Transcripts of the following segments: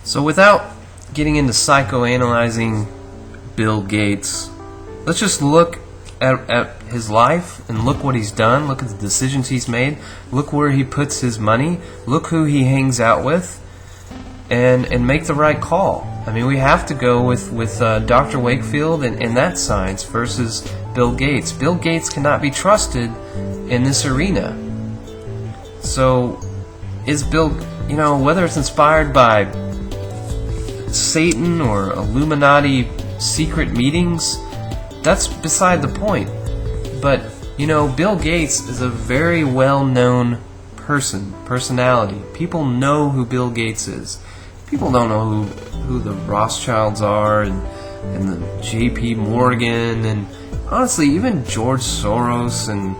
So without getting into psychoanalyzing Bill Gates, let's just look at his life and look what he's done, look at the decisions he's made, look where he puts his money, look who he hangs out with, and make the right call. I mean, we have to go with Dr. Wakefield and that science versus Bill Gates. Bill Gates cannot be trusted in this arena. So is Bill, whether it's inspired by Satan or Illuminati secret meetings, that's beside the point. But, Bill Gates is a very well-known personality. People know who Bill Gates is. People don't know who the Rothschilds are and the J.P. Morgan and honestly even George Soros and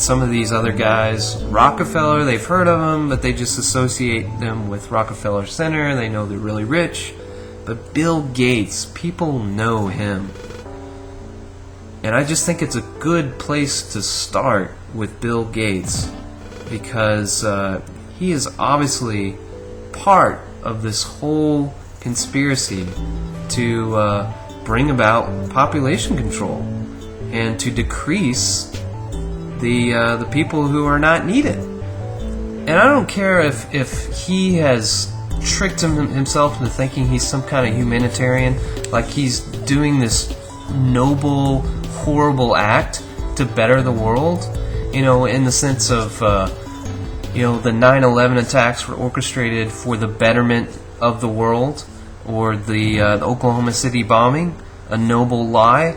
some of these other guys. Rockefeller, they've heard of them, but they just associate them with Rockefeller Center. They know they're really rich. But Bill Gates, people know him. And I just think it's a good place to start with Bill Gates because he is obviously part of this whole conspiracy to bring about population control and to decrease the people who are not needed. And I don't care if he has tricked himself into thinking he's some kind of humanitarian, like he's doing this noble, horrible act to better the world, in the sense of the 9/11 attacks were orchestrated for the betterment of the world, or the Oklahoma City bombing, a noble lie.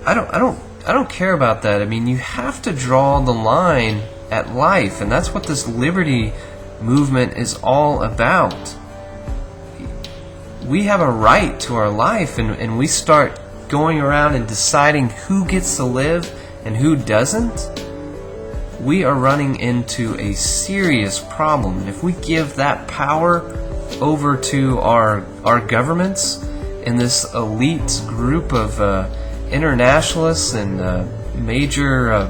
I don't care about that. I mean, you have to draw the line at life, and that's what this liberty movement is all about. We have a right to our life, and we start going around and deciding who gets to live and who doesn't. We are running into a serious problem. And if we give that power over to our governments and this elite group of internationalists and major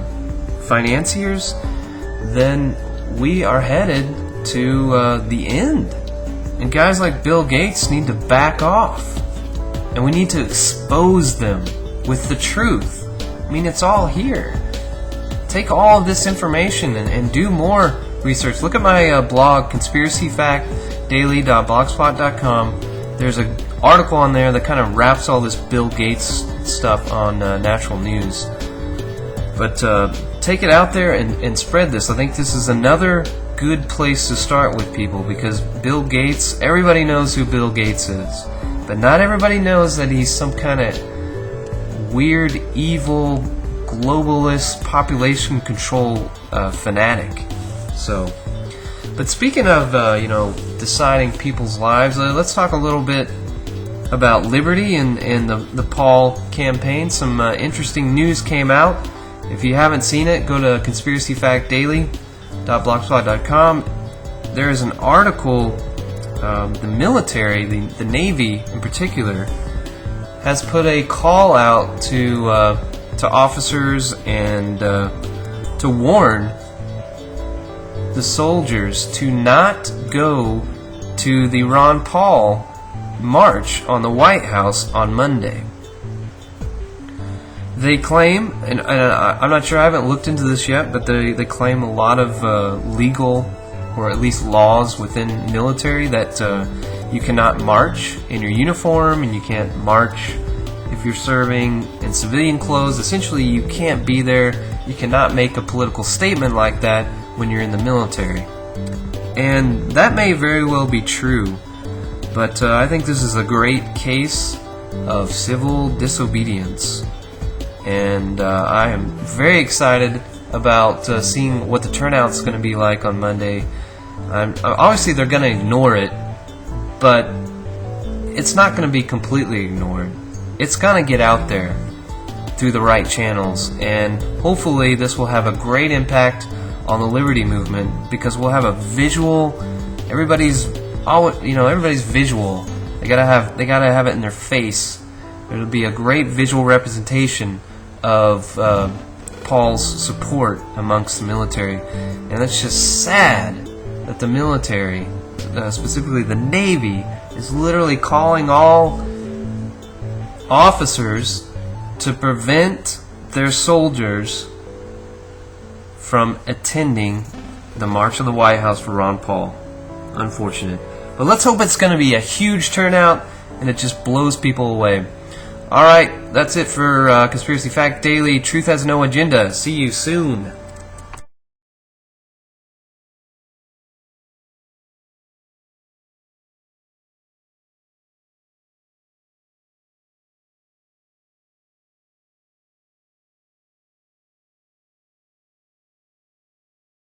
financiers, then we are headed to the end. And guys like Bill Gates need to back off. And we need to expose them with the truth. I mean, it's all here. Take all of this information and do more research. Look at my blog, conspiracyfactdaily.blogspot.com. There's an article on there that kind of wraps all this Bill Gates stuff on natural news. But take it out there and spread this. I think this is another good place to start with people, because Bill Gates, everybody knows who Bill Gates is. But not everybody knows that he's some kind of weird, evil, globalist population control fanatic. So, but speaking of deciding people's lives, let's talk a little bit about liberty and the Paul campaign. Some interesting news came out. If you haven't seen it, go to conspiracyfactdaily.blogspot.com. There is an article. The military, the Navy in particular, has put a call out to officers and to warn the soldiers to not go to the Ron Paul march on the White House on Monday. They claim, and I'm not sure, I haven't looked into this yet, but they claim a lot of legal, or at least laws within military, that you cannot march in your uniform, and you can't march if you're serving in civilian clothes. Essentially, you can't be there. You cannot make a political statement like that when you're in the military. And that may very well be true, but I think this is a great case of civil disobedience. And I am very excited about seeing what the turnout's going to be like on Monday. Obviously, they're going to ignore it, but it's not going to be completely ignored. It's going to get out there through the right channels, and hopefully this will have a great impact on the liberty movement, because we'll have a visual. Everybody's visual. They gotta have it in their face. It'll be a great visual representation of Paul's support amongst the military, and it's just sad that the military specifically the Navy, is literally calling all officers to prevent their soldiers from attending the March of the White House for Ron Paul. Unfortunate. But let's hope it's going to be a huge turnout and it just blows people away. Alright, that's it for Conspiracy Fact Daily. Truth has no agenda. See you soon.